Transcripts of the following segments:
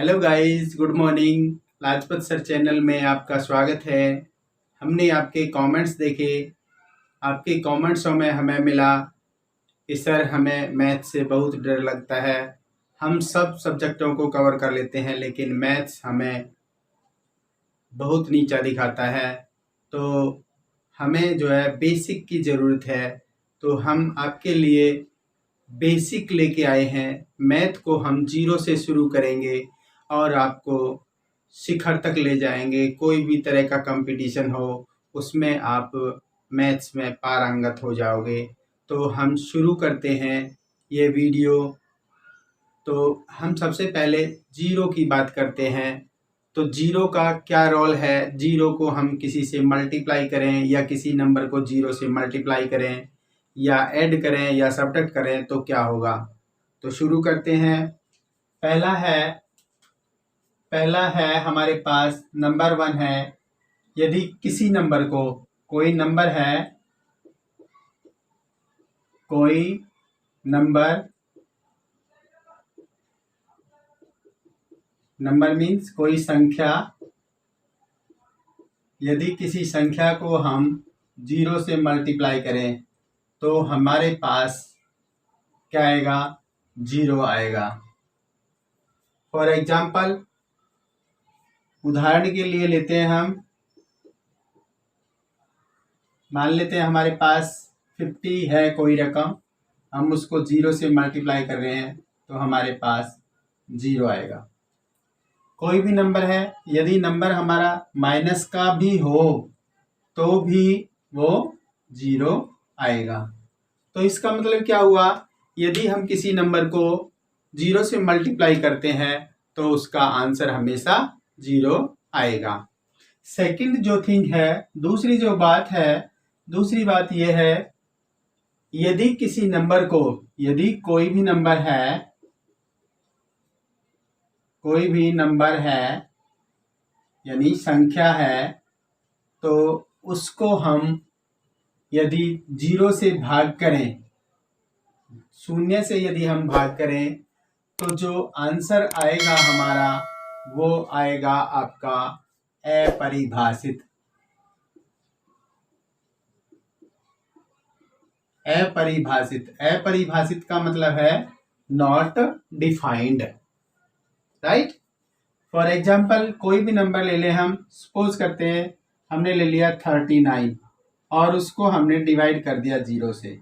Hello guys, good morning. Lajpat sir channel में आपका स्वागत है। हमने आपके कमेंट्स देखे। आपके कमेंट्सों में हमें मिला कि सर हमें मैथ से बहुत डर लगता है। हम सब सब्जेक्टों को कवर कर लेते हैं लेकिन मैथ्स हमें बहुत नीचा दिखाता है। तो हमें जो है बेसिक की ज़रूरत है। तो हम आपके लिए बेसिक लेके आए हैं। मैथ को हम जीरो से शुरू करेंगे और आपको शिखर तक ले जाएंगे। कोई भी तरह का कंपटीशन हो उसमें आप मैथ्स में पारंगत हो जाओगे। तो हम शुरू करते हैं ये वीडियो। तो हम सबसे पहले जीरो की बात करते हैं। तो जीरो का क्या रोल है? जीरो को हम किसी से मल्टीप्लाई करें या किसी नंबर को जीरो से मल्टीप्लाई करें या ऐड करें या सब्ट्रैक्ट करें तो क्या होगा। तो शुरू करते हैं। पहला है हमारे पास नंबर 1 है। यदि किसी नंबर को कोई नंबर मीन्स कोई संख्या, यदि किसी संख्या को हम जीरो से मल्टीप्लाई करें तो हमारे पास क्या आएगा? जीरो आएगा। फॉर एग्जाम्पल, उदाहरण के लिए लेते हैं हम, मान लेते हैं हमारे पास 50 है कोई रकम, हम उसको जीरो से मल्टीप्लाई कर रहे हैं तो हमारे पास जीरो आएगा। कोई भी नंबर है, यदि नंबर हमारा माइनस का भी हो तो भी वो जीरो आएगा। तो इसका मतलब क्या हुआ? यदि हम किसी नंबर को जीरो से मल्टीप्लाई करते हैं तो उसका आंसर हमेशा जीरो आएगा। सेकंड जो थिंग है, दूसरी बात यह है, यदि किसी नंबर को, यदि कोई भी नंबर है यानी संख्या है, तो उसको हम यदि जीरो से भाग करें, शून्य से यदि हम भाग करें तो जो आंसर आएगा हमारा वो आएगा आपका अपरिभाषित। अपरिभाषित का मतलब है not defined, right. For example, कोई भी नंबर ले लें, हम सपोज करते हैं हमने ले लिया 39 और उसको हमने डिवाइड कर दिया जीरो से,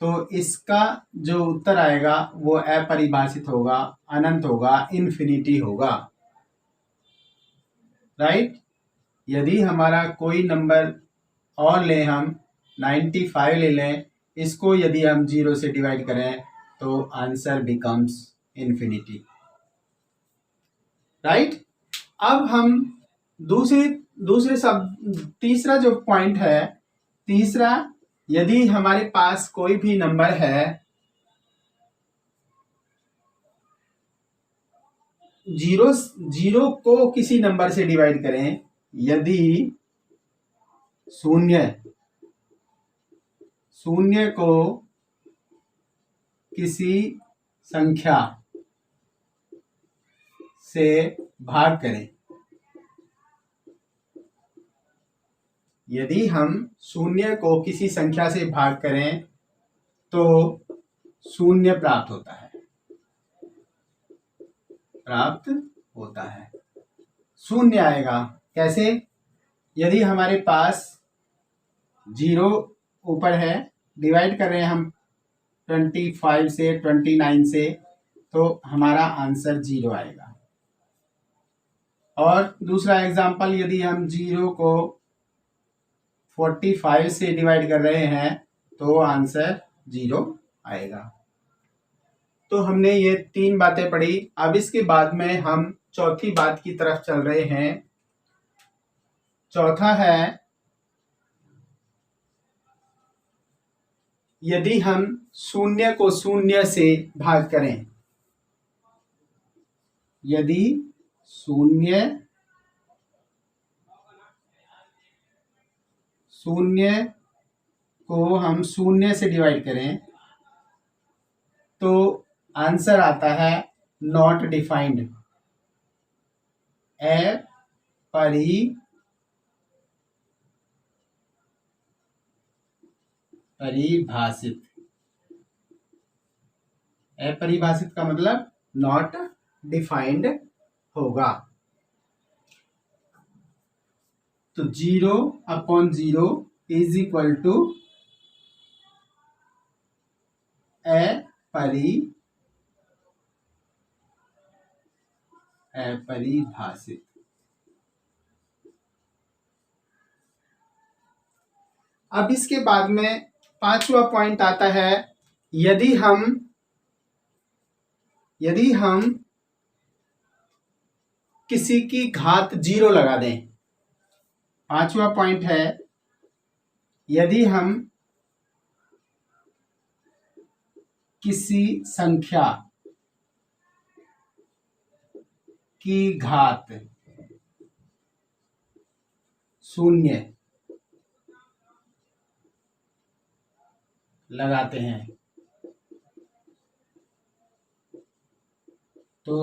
तो इसका जो उत्तर आएगा वो अपरिभाषित होगा, अनंत होगा, इन्फिनिटी होगा, राइट। यदि हमारा कोई नंबर और ले, हम 95 ले लें, इसको यदि हम जीरो से डिवाइड करें तो आंसर बिकम्स इन्फिनिटी, राइट। अब हम तीसरा जो पॉइंट है, यदि हमारे पास कोई भी नंबर है, जीरो को किसी नंबर से डिवाइड करें, यदि शून्य को किसी संख्या से भाग करें, यदि हम शून्य को किसी संख्या से भाग करें तो शून्य प्राप्त होता है, शून्य आएगा। कैसे? यदि हमारे पास जीरो ऊपर है, डिवाइड कर रहे हैं हम 25 से, 29 से, तो हमारा आंसर जीरो आएगा। और दूसरा एग्जाम्पल, यदि हम जीरो को 45 से डिवाइड कर रहे हैं तो आंसर जीरो आएगा। तो हमने ये 3 बातें पढ़ी। अब इसके बाद में हम चौथी बात की तरफ चल रहे हैं। चौथा है, यदि हम शून्य को शून्य से भाग करें, यदि शून्य को हम शून्य से डिवाइड करें तो आंसर आता है नॉट डिफाइंड। अपरिभाषित। अपरिभाषित का मतलब नॉट डिफाइंड होगा। तो 0/0 इज इक्वल टू अपरिभाषित। अब इसके बाद में 5वां पॉइंट आता है, यदि हम किसी की घात 0 लगा दें। 5वां पॉइंट है, यदि हम किसी संख्या की घात 0 लगाते हैं तो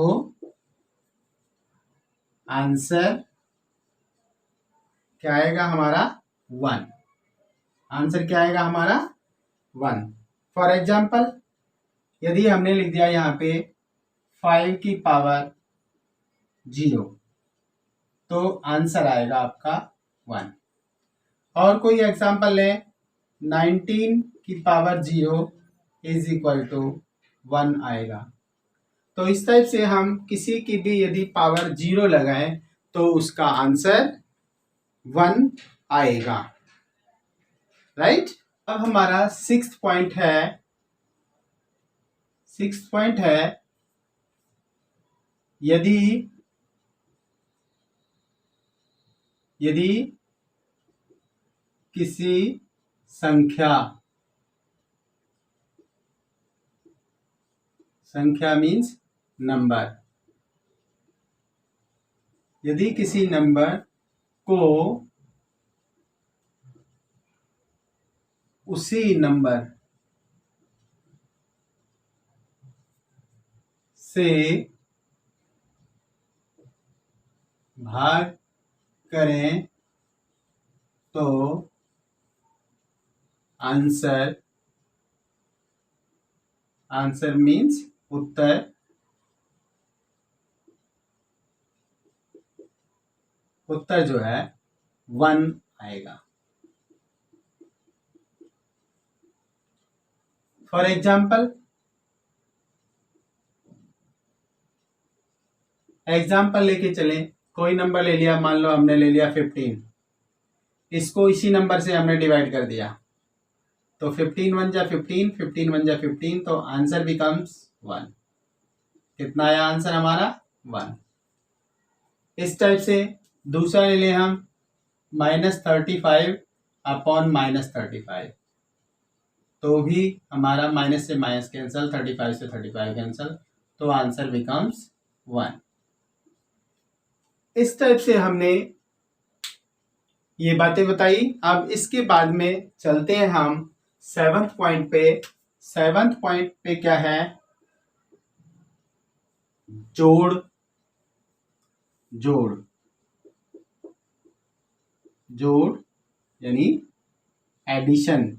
आंसर क्या आएगा हमारा? 1। आंसर क्या आएगा हमारा? 1। फॉर एग्जाम्पल, यदि हमने लिख दिया यहाँ पे 5 की पावर 0 तो आंसर आएगा आपका 1। और कोई एग्जाम्पल लें, 19 की पावर 0 इज इक्वल टू 1 आएगा। तो इस टाइप से हम किसी की भी यदि पावर 0 लगाएं तो उसका आंसर 1 आएगा। राइट। अब हमारा 6th पॉइंट है, यदि किसी संख्या मीन्स नंबर, यदि किसी नंबर को उसी नंबर से भाग करें तो आंसर मीन्स उत्तर जो है 1 आएगा। फॉर एग्जाम्पल लेके चलें, कोई नंबर ले लिया, मान लो हमने ले लिया 15, इसको इसी नंबर से हमने डिवाइड कर दिया तो 15 1 जा 15, 15 1 जा 15, तो आंसर बिकम्स 1। कितना आया आंसर हमारा? 1। इस टाइप से दूसरा ले लें हम, -35 अपॉन -35, तो भी हमारा माइनस से माइनस कैंसल, 35 से 35 कैंसल, तो आंसर बिकम्स 1। इस टाइप से हमने ये बातें बताई। अब इसके बाद में चलते हैं हम 7th पॉइंट पे। 7th पॉइंट पे क्या है? जोड़ यानी एडिशन।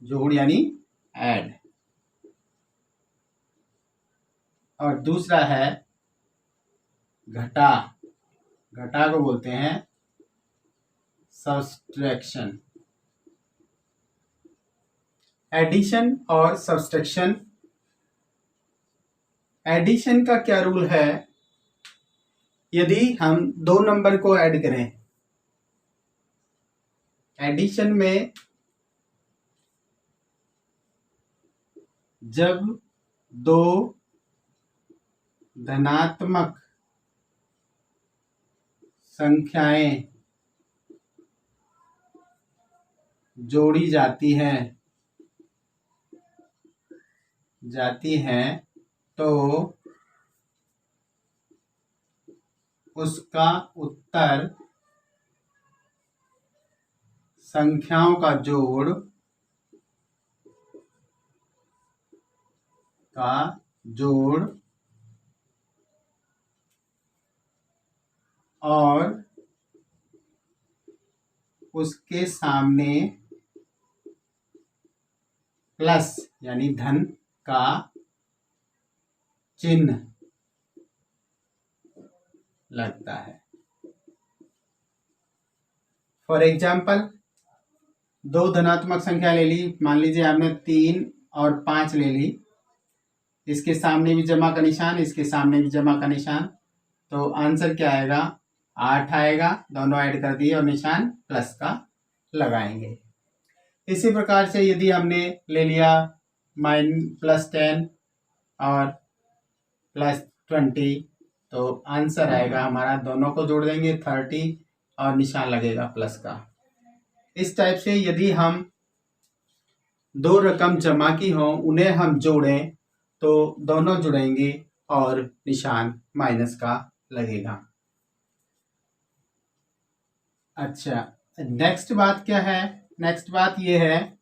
जोड़ यानी ऐड। और दूसरा है घटा को बोलते हैं सब्सट्रैक्शन। एडिशन और सब्सट्रैक्शन। एडिशन का क्या रूल है? यदि हम दो नंबर को ऐड करें, एडिशन में जब दो धनात्मक संख्याएं जोड़ी जाती हैं तो उसका उत्तर संख्याओं का जोड़ और उसके सामने प्लस यानी धन का चिन्ह लगता है। फॉर एग्जाम्पल, दो धनात्मक संख्या ले ली, मान लीजिए आपने 3 और 5 ले ली, इसके सामने भी जमा का निशान, इसके सामने भी जमा का निशान, तो आंसर क्या आएगा? 8 आएगा। दोनों ऐड कर दिए और निशान प्लस का लगाएंगे। इसी प्रकार से यदि हमने ले लिया -+10 और +20, तो आंसर आएगा हमारा, दोनों को जोड़ देंगे 30 और निशान लगेगा प्लस का। इस टाइप से यदि हम दो रकम जमा की हो, उन्हें हम जोड़ें तो दोनों जुड़ेंगे और निशान माइनस का लगेगा। अच्छा, नेक्स्ट बात क्या है? नेक्स्ट बात ये है,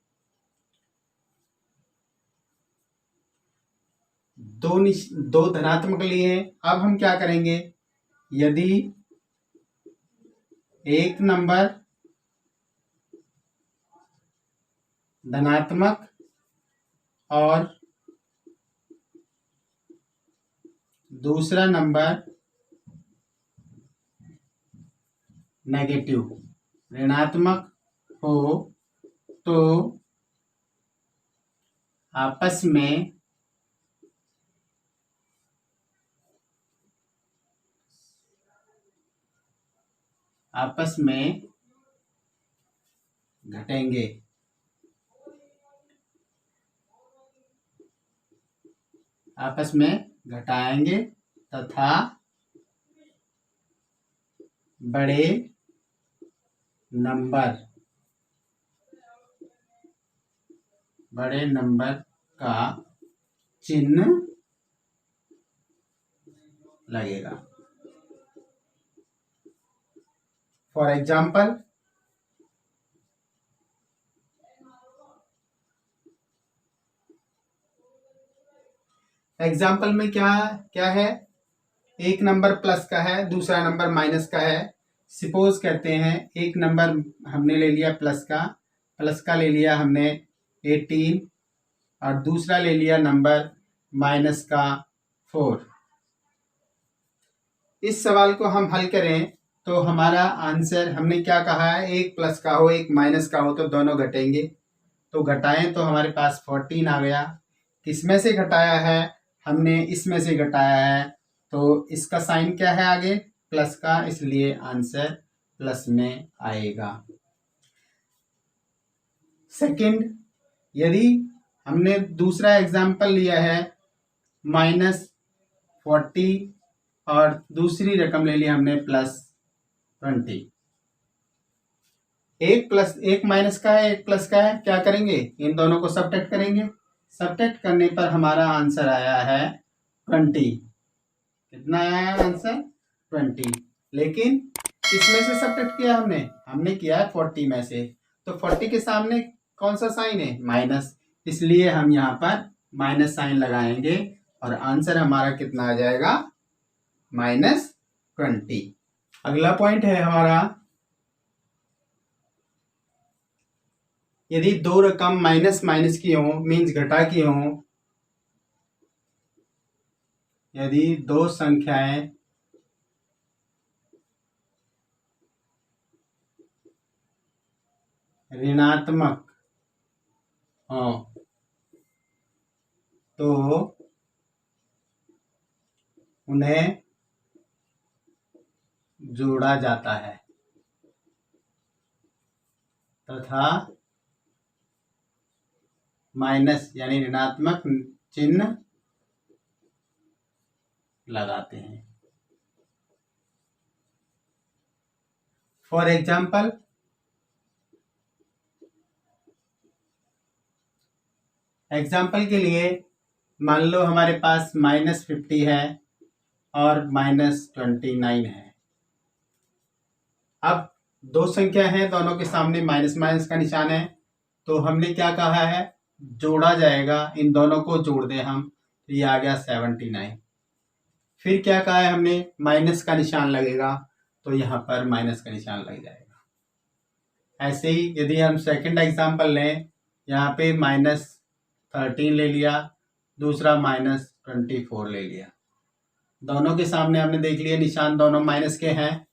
दो धनात्मक लिए। अब हम क्या करेंगे? यदि एक नंबर धनात्मक और दूसरा नंबर नेगेटिव ऋणात्मक हो तो आपस में घटेंगे। आपस में घटाएंगे तथा बड़े नंबर का चिन्ह लगेगा। फॉर एग्जाम्पल, में क्या है? एक नंबर प्लस का है, दूसरा नंबर माइनस का है। सपोज करते हैं एक नंबर हमने ले लिया प्लस का ले लिया हमने 18 और दूसरा ले लिया नंबर माइनस का 4। इस सवाल को हम हल करें तो हमारा आंसर, हमने क्या कहा है? एक प्लस का हो एक माइनस का हो तो दोनों घटेंगे, तो घटाएं तो हमारे पास 14 आ गया। किसमें से घटाया है? हमने इसमें से घटाया है, तो इसका साइन क्या है आगे? प्लस का, इसलिए आंसर प्लस में आएगा। सेकंड, यदि हमने दूसरा एग्जाम्पल लिया है -40 और दूसरी रकम ले ली हमने +20। एक माइनस का है एक प्लस का है, क्या करेंगे? इन दोनों को सबट्रैक्ट करेंगे। सबट्रैक्ट करने पर हमारा आंसर आया है 20। कितना आया है आंसर? 20। लेकिन किसमें से सबट्रैक्ट किया हमने किया है 40 में से, तो 40 के सामने कौन सा साइन है? माइनस, इसलिए हम यहाँ पर माइनस साइन लगाएंगे और आंसर हमारा कितना आ जाएगा? -20। अगला पॉइंट है हमारा, यदि दो रकम माइनस की हो, मीन्स घटा की हो, यदि दो संख्याएं ऋणात्मक हो तो उन्हें जोड़ा जाता है तथा माइनस यानी ऋणात्मक चिन्ह लगाते हैं। फॉर एग्जाम्पल, के लिए मान लो हमारे पास -50 है और -29 है। अब दो संख्या है, दोनों के सामने माइनस माइनस का निशान है, तो हमने क्या कहा है, जोड़ा जाएगा, इन दोनों को जोड़ दें हम, तो ये आ गया 79। फिर क्या कहा है हमने, माइनस का निशान लगेगा, तो यहाँ पर माइनस का निशान लग जाएगा। ऐसे ही यदि हम सेकंड एग्जांपल लें, यहाँ पे -13 ले लिया, दूसरा -24 ले लिया, दोनों के सामने हमने देख लिया निशान दोनों माइनस के हैं,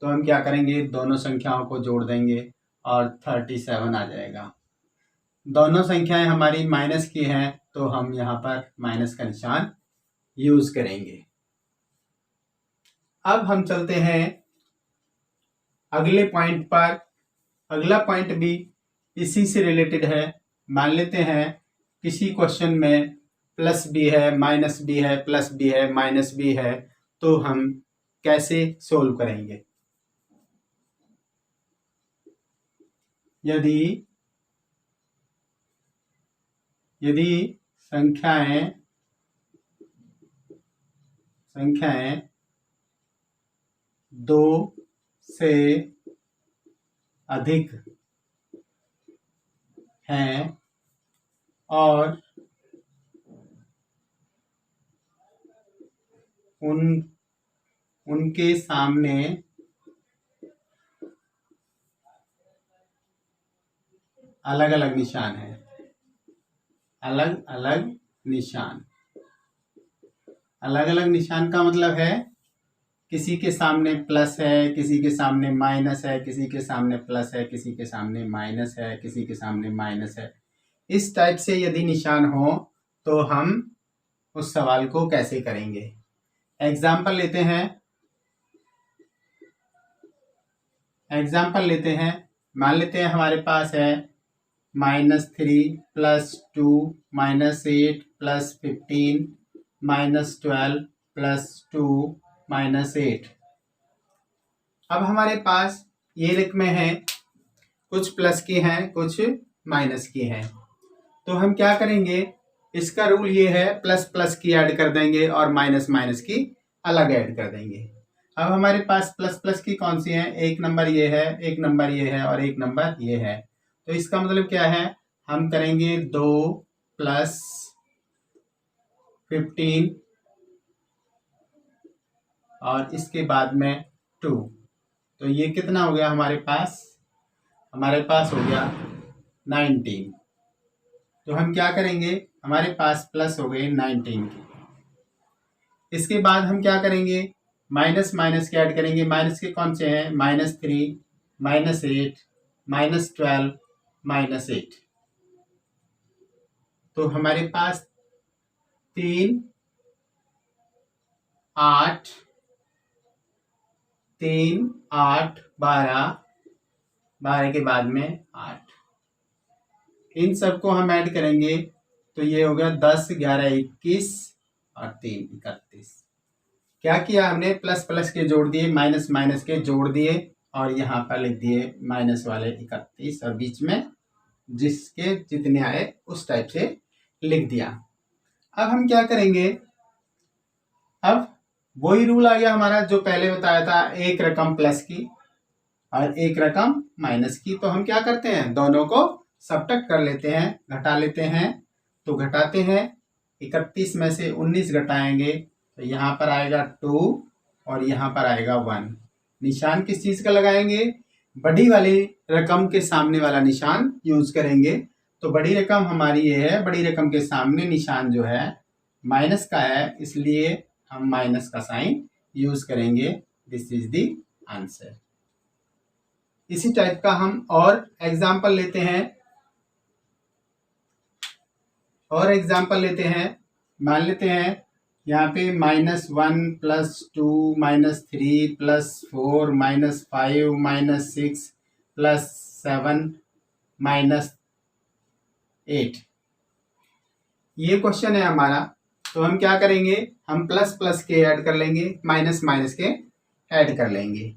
तो हम क्या करेंगे, दोनों संख्याओं को जोड़ देंगे और 37 आ जाएगा। दोनों संख्याएं हमारी माइनस की हैं, तो हम यहाँ पर माइनस का निशान यूज करेंगे। अब हम चलते हैं अगले पॉइंट पर। अगला पॉइंट भी इसी से रिलेटेड है। मान लेते हैं किसी क्वेश्चन में प्लस बी है, माइनस बी है, प्लस बी है, माइनस बी है, तो हम कैसे सोल्व करेंगे। यदि संख्याएं दो से अधिक हैं और उनके सामने अलग अलग निशान है, अलग अलग निशान का मतलब है किसी के सामने प्लस है, किसी के सामने माइनस है, किसी के सामने प्लस है, किसी के सामने माइनस है, किसी के सामने माइनस है। इस टाइप से यदि निशान हो तो हम उस सवाल को कैसे करेंगे। एग्जाम्पल लेते हैं, मान लेते हैं हमारे पास है -3 + 2 -8 + 15 -12 + 2 -8। अब हमारे पास ये रकमें हैं, कुछ प्लस की हैं, कुछ माइनस की हैं, तो हम क्या करेंगे, इसका रूल ये है, प्लस प्लस की ऐड कर देंगे और माइनस माइनस की अलग ऐड कर देंगे। अब हमारे पास प्लस प्लस की कौन सी है, एक नंबर ये है, एक नंबर ये है और एक नंबर ये है, तो इसका मतलब क्या है, हम करेंगे 2 + 15 और इसके बाद में 2, तो ये कितना हो गया हमारे पास हो गया 19। तो हम क्या करेंगे, हमारे पास प्लस हो गए 19 की। इसके बाद हम क्या करेंगे, माइनस माइनस के ऐड करेंगे। माइनस के कौन से हैं, -3 -8 -12 -8, तो हमारे पास 3 8 12 के बाद में 8, इन सबको हम ऐड करेंगे तो ये हो गया 10 11 21 और 3 31। क्या किया हमने, प्लस प्लस के जोड़ दिए, माइनस माइनस के जोड़ दिए और यहाँ पर लिख दिए माइनस वाले 31 और बीच में जिसके जितने आए उस टाइप से लिख दिया। अब हम क्या करेंगे, अब वही रूल आ गया हमारा जो पहले बताया था, एक रकम प्लस की और एक रकम माइनस की, तो हम क्या करते हैं, दोनों को सब्ट्रैक्ट कर लेते हैं, घटा लेते हैं। तो घटाते हैं, 31 में से 19 घटाएंगे तो यहाँ पर आएगा 2 और यहाँ पर आएगा 1। निशान किस चीज़ का लगाएंगे, बड़ी वाली रकम के सामने वाला निशान यूज करेंगे। तो बड़ी रकम हमारी ये है, बड़ी रकम के सामने निशान जो है माइनस का है, इसलिए हम माइनस का साइन यूज करेंगे। This is the answer. इसी टाइप का हम और एग्जाम्पल लेते हैं, मान लेते हैं यहाँ पे -1 + 2 -3 + 4 -5 -6 + 7 -8, ये क्वेश्चन है हमारा। तो हम क्या करेंगे, हम प्लस प्लस के ऐड कर लेंगे, माइनस माइनस के ऐड कर लेंगे।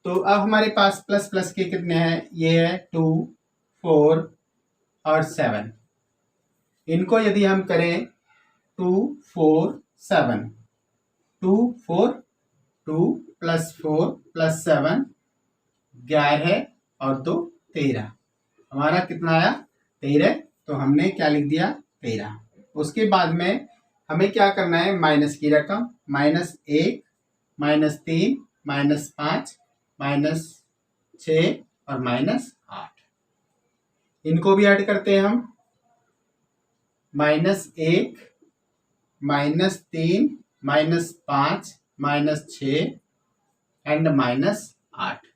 तो अब हमारे पास प्लस प्लस के कितने हैं, ये है 2 4 और 7। इनको यदि हम करें 2 4 7, 2 4 2 + 4 + 7 11 और 2 13। हमारा कितना आया? 13। तो हमने क्या लिख दिया? 13। उसके बाद में हमें क्या करना है? माइनस की रकम, -1, -3, -5, -6 और -8। इनको भी ऐड करते हैं हम। -1, -3, -5, -6 एंड -8।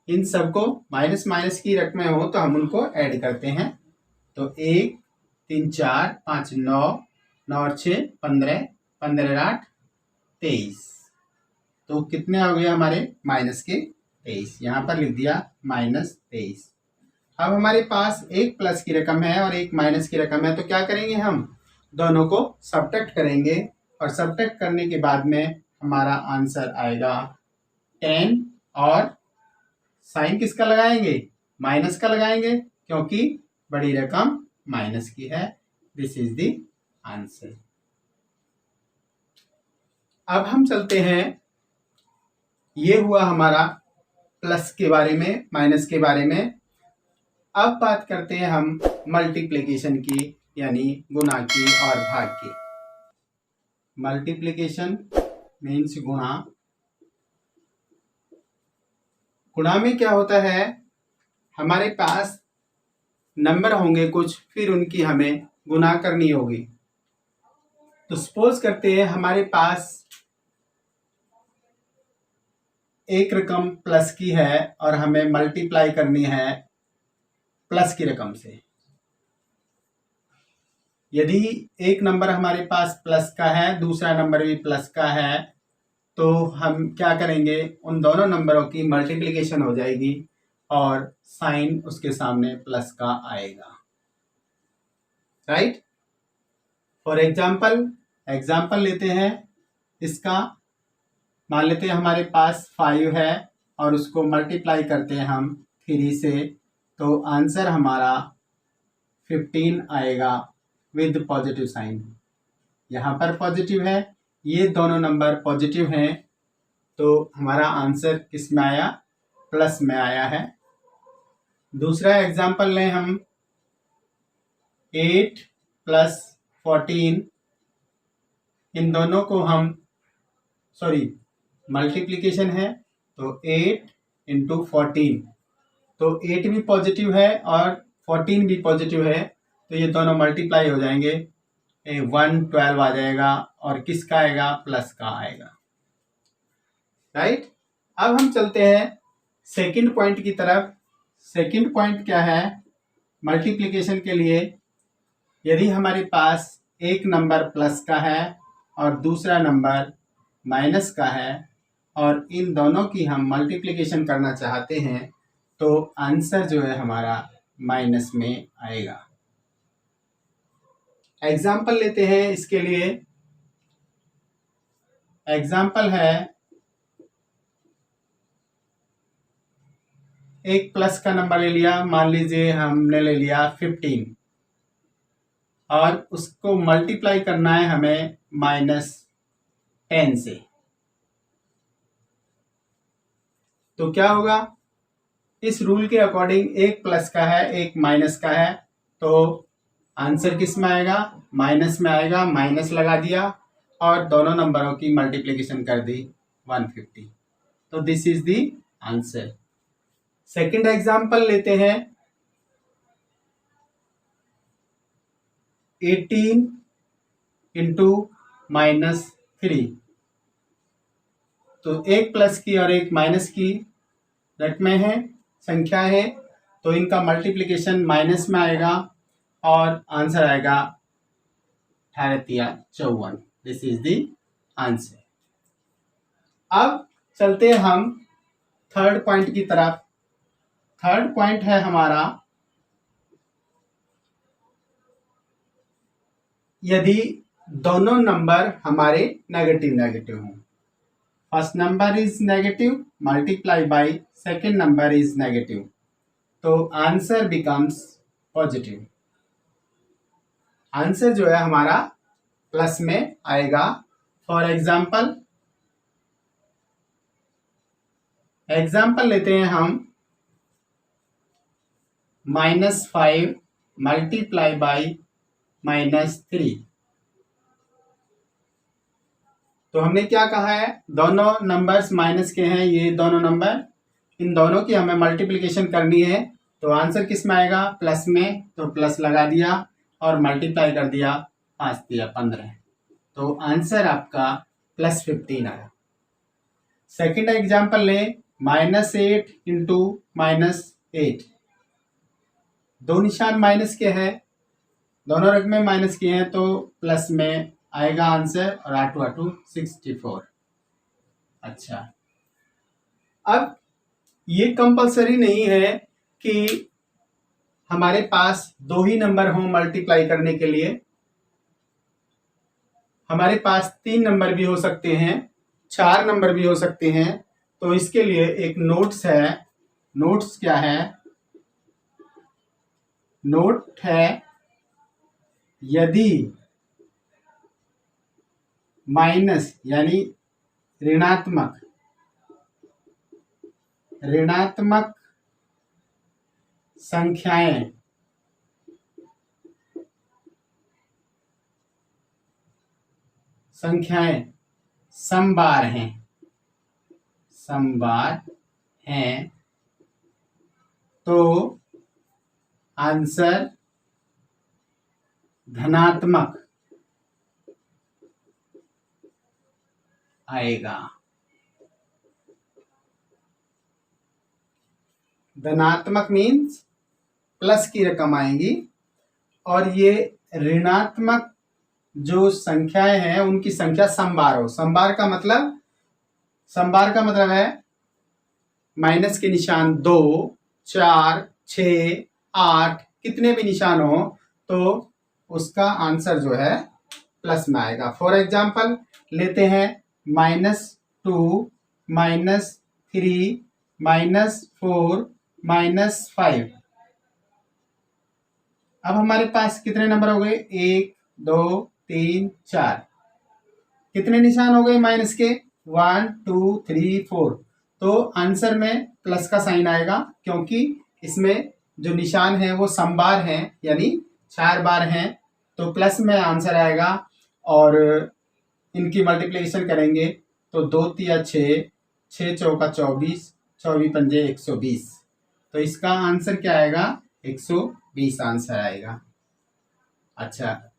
इन सबको माइनस माइनस की रकमें हो तो हम उनको ऐड करते हैं। तो 1, 3, 4, 5, 9, 9 और 6 15, 15 और 8 23। तो कितने हो गए हमारे? माइनस के 23। यहाँ पर लिख दिया -23। अब हमारे पास एक प्लस की रकम है और एक माइनस की रकम है, तो क्या करेंगे? हम दोनों को सब्ट्रैक्ट करेंगे और सब्ट्रैक्ट करने के बाद में हमारा आंसर आएगा 10। और साइन किसका लगाएंगे? माइनस का लगाएंगे, क्योंकि बड़ी रकम माइनस की है। This is the answer. अब हम चलते हैं, ये हुआ हमारा प्लस के बारे में, माइनस के बारे में। अब बात करते हैं हम मल्टीप्लिकेशन की, यानी गुणा की और भाग की। मल्टीप्लिकेशन मीन्स गुणा। गुणा में क्या होता है? हमारे पास नंबर होंगे कुछ, फिर उनकी हमें गुणा करनी होगी। तो सपोज करते हैं हमारे पास एक रकम प्लस की है और हमें मल्टीप्लाई करनी है प्लस की रकम से। यदि एक नंबर हमारे पास प्लस का है, दूसरा नंबर भी प्लस का है, तो हम क्या करेंगे? उन दोनों नंबरों की मल्टीप्लिकेशन हो जाएगी और साइन उसके सामने प्लस का आएगा। राइट? फॉर एग्जाम्पल लेते हैं इसका। मान लेते हैं हमारे पास 5 है और उसको मल्टीप्लाई करते हैं हम 3 से, तो आंसर हमारा 15 आएगा विद पॉजिटिव साइन। यहाँ पर पॉजिटिव है, ये दोनों नंबर पॉजिटिव हैं, तो हमारा आंसर किस में आया? प्लस में आया है। दूसरा एग्जाम्पल लें हम, 8 + 14। इन दोनों को हम मल्टीप्लिकेशन है, तो 8 × 14। तो 8 भी पॉजिटिव है और 14 भी पॉजिटिव है, तो ये दोनों मल्टीप्लाई हो जाएंगे, 112 आ जाएगा और किसका आएगा? प्लस का आएगा। राइट? अब हम चलते हैं सेकंड पॉइंट की तरफ। सेकंड पॉइंट क्या है? मल्टीप्लिकेशन के लिए यदि हमारे पास एक नंबर प्लस का है और दूसरा नंबर माइनस का है और इन दोनों की हम मल्टीप्लिकेशन करना चाहते हैं, तो आंसर जो है हमारा माइनस में आएगा। एग्जाम्पल लेते हैं इसके लिए। एग्जाम्पल है, एक प्लस का नंबर ले लिया, मान लीजिए हमने ले लिया 15 और उसको मल्टीप्लाई करना है हमें -10 से। तो क्या होगा? इस रूल के अकॉर्डिंग एक प्लस का है, एक माइनस का है, तो आंसर किस में आएगा? माइनस में आएगा। माइनस लगा दिया और दोनों नंबरों की मल्टीप्लिकेशन कर दी 150। तो this is the answer. Second example लेते हैं, 18 × -3। तो एक प्लस की और एक माइनस की रकमें हैं, संख्या है, तो इनका मल्टीप्लिकेशन माइनस में आएगा और आंसर आएगा 18×3 = 54। This is the answer. अब चलते हैं हम थर्ड पॉइंट की तरफ। थर्ड पॉइंट है हमारा, यदि दोनों नंबर हमारे नेगेटिव हों। First number is negative multiply by second number is negative, तो आंसर बिकम्स पॉजिटिव। आंसर जो है हमारा प्लस में आएगा। फॉर एग्जाम्पल एग्जाम्पल लेते हैं हम -5 मल्टीप्लाई बाई -3। तो हमने क्या कहा है, दोनों नंबर्स माइनस के हैं, ये दोनों नंबर, इन दोनों की हमें मल्टीप्लिकेशन करनी है। तो आंसर किस में आएगा, प्लस में, तो प्लस लगा दिया और मल्टीप्लाई कर दिया, 5 दिया 15, तो आंसर आपका +15 आया। सेकेंड एग्जाम्पल लें, -8 इंटू -8। दो निशान माइनस के हैं, दोनों रकमें माइनस किए हैं, तो प्लस में आएगा आंसर, और 8 2 64। अच्छा, अब ये कंपलसरी नहीं है कि हमारे पास दो ही नंबर हों मल्टीप्लाई करने के लिए, हमारे पास 3 नंबर भी हो सकते हैं, 4 नंबर भी हो सकते हैं। तो इसके लिए एक नोट्स है। नोट्स क्या है, नोट है, यदि माइनस यानी ऋणात्मक संख्याएं समबार हैं, तो आंसर धनात्मक आएगा। धनात्मक मीन्स प्लस की रकम आएगी, और ये ऋणात्मक जो संख्याएं हैं उनकी संख्या समबार हो। समबार का मतलब है माइनस के निशान 2, 4, 6, 8 कितने भी निशान हो तो उसका आंसर जो है प्लस में आएगा। फॉर एग्जाम्पल लेते हैं -2, -3, -4, -5। अब हमारे पास कितने नंबर हो गए, 1 2 3 4, कितने निशान हो गए माइनस के, 1 2 3 4। तो आंसर में प्लस का साइन आएगा, क्योंकि इसमें जो निशान है वो समबार हैं, यानी 4 बार हैं, तो प्लस में आंसर आएगा। और इनकी मल्टीप्लिकेशन करेंगे तो 2 3 6, 6 चौका 24, 24 पंजे 120। तो इसका आंसर क्या आएगा, 120 आंसर आएगा। अच्छा,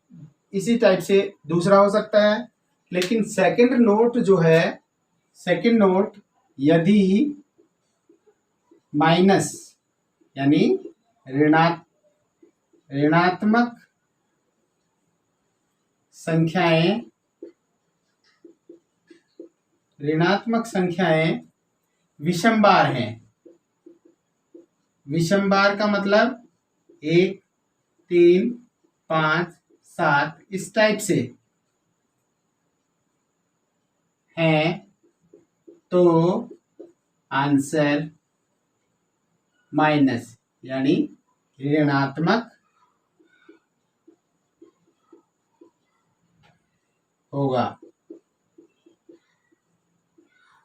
इसी टाइप से दूसरा हो सकता है, लेकिन सेकंड नोट जो है, सेकंड नोट यदि माइनस यानी ऋणात्मक संख्याएं विषमबार हैं। विषमबार का मतलब 1 3 5 7 इस टाइप से हैं, तो आंसर माइनस यानी ऋणात्मक होगा।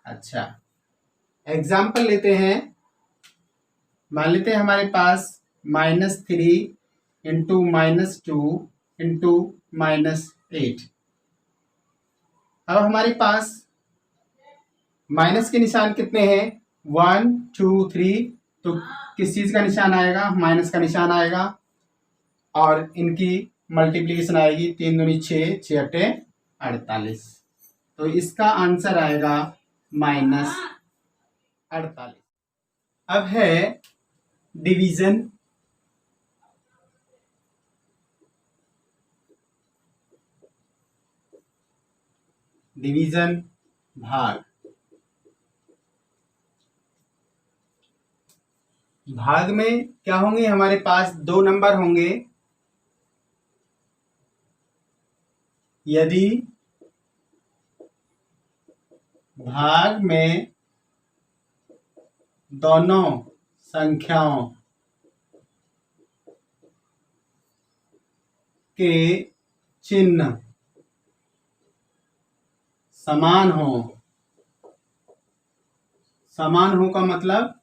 अच्छा, एग्जाम्पल लेते हैं। मान लेते हैं हमारे पास -3 इंटू -2 इंटू -8। अब हमारे पास माइनस के निशान कितने हैं, 1 2 3, तो किस चीज का निशान आएगा, माइनस का निशान आएगा, और इनकी मल्टीप्लिकेशन आएगी, 3 दूनी 6, 6 अट्ठे 48। तो इसका आंसर आएगा -48। अब है डिवीजन। भाग। भाग में क्या होंगे, हमारे पास 2 नंबर होंगे। यदि भाग में दोनों संख्याओं के चिन्ह समान समान हो का मतलब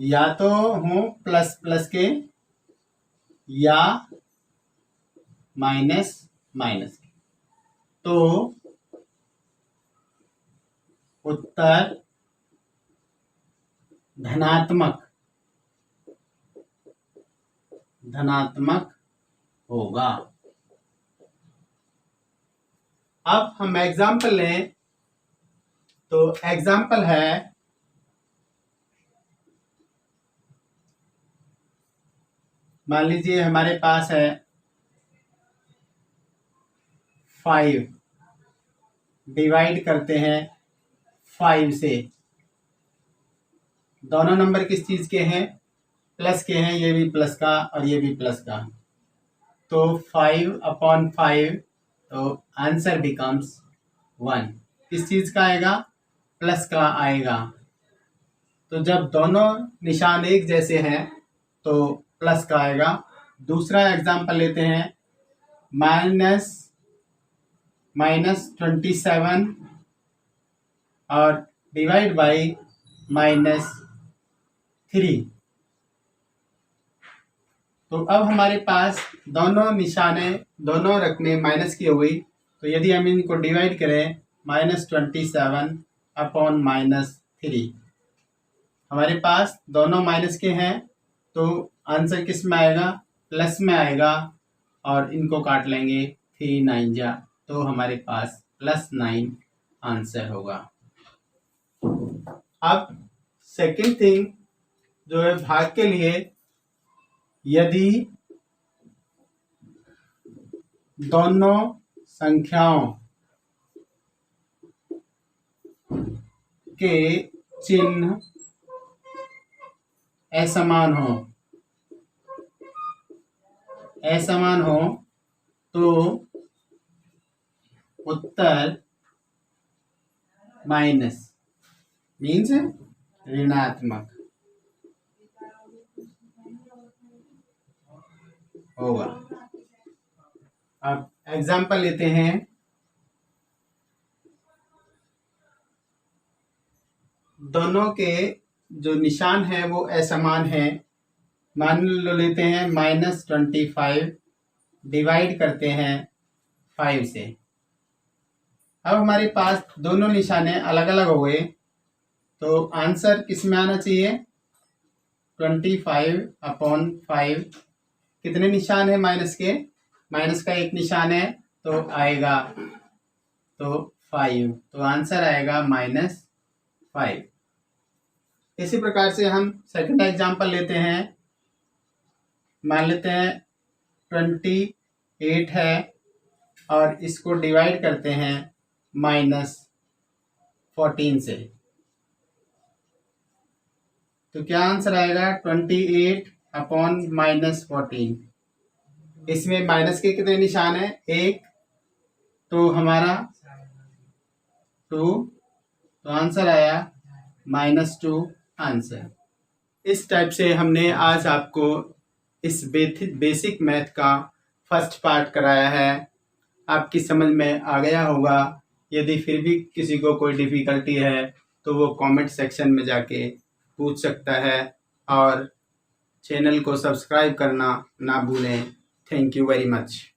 या तो हो प्लस प्लस के या माइनस माइनस के। तो उत्तर धनात्मक होगा। अब हम एग्जाम्पल लें तो एग्जाम्पल है मान लीजिए हमारे पास है 5 डिवाइड करते हैं 5 से। दोनों नंबर किस चीज के हैं? प्लस के हैं, ये भी प्लस का और ये भी प्लस का। तो 5/5 तो आंसर बिकम्स 1। किस चीज का आएगा? प्लस का आएगा। तो जब दोनों निशान एक जैसे हैं तो प्लस का आएगा। दूसरा एग्जांपल लेते हैं -27 और डिवाइड बाई -3। तो अब हमारे पास दोनों निशाने दोनों रकमें माइनस की हो गई। तो यदि हम इनको डिवाइड करें -27/-3, हमारे पास दोनों माइनस के हैं तो आंसर किस में आएगा? प्लस में आएगा। और इनको काट लेंगे 3 9 जा, तो हमारे पास +9 आंसर होगा। अब सेकंड थिंग जो है भाग के लिए, यदि दोनों संख्याओं के चिन्ह असमान हो तो उत्तर माइनस मीन्स ऋणात्मक होगा। अब एग्जाम्पल लेते हैं। दोनों के जो निशान है वो असमान है। मान लो लेते हैं -25 डिवाइड करते हैं 5 से। अब हमारे पास दोनों निशाने अलग अलग हो गए तो आंसर किस में आना चाहिए? 25/5। कितने निशान है माइनस के? माइनस का एक निशान है तो आएगा तो 5, तो आंसर आएगा -5। इसी प्रकार से हम सेकंड एग्जांपल लेते हैं। मान लेते हैं 28 है और इसको डिवाइड करते हैं -14 से। तो क्या आंसर आएगा? 28/-14। इसमें माइनस के कितने निशान है? एक, तो हमारा 2, तो आंसर आया -2 आंसर। इस टाइप से हमने आज आपको इस बेसिक मैथ का फर्स्ट पार्ट कराया है। आपकी समझ में आ गया होगा। यदि फिर भी किसी को कोई डिफ़िकल्टी है तो वो कमेंट सेक्शन में जाके पूछ सकता है और चैनल को सब्सक्राइब करना ना भूलें। Thank you very much.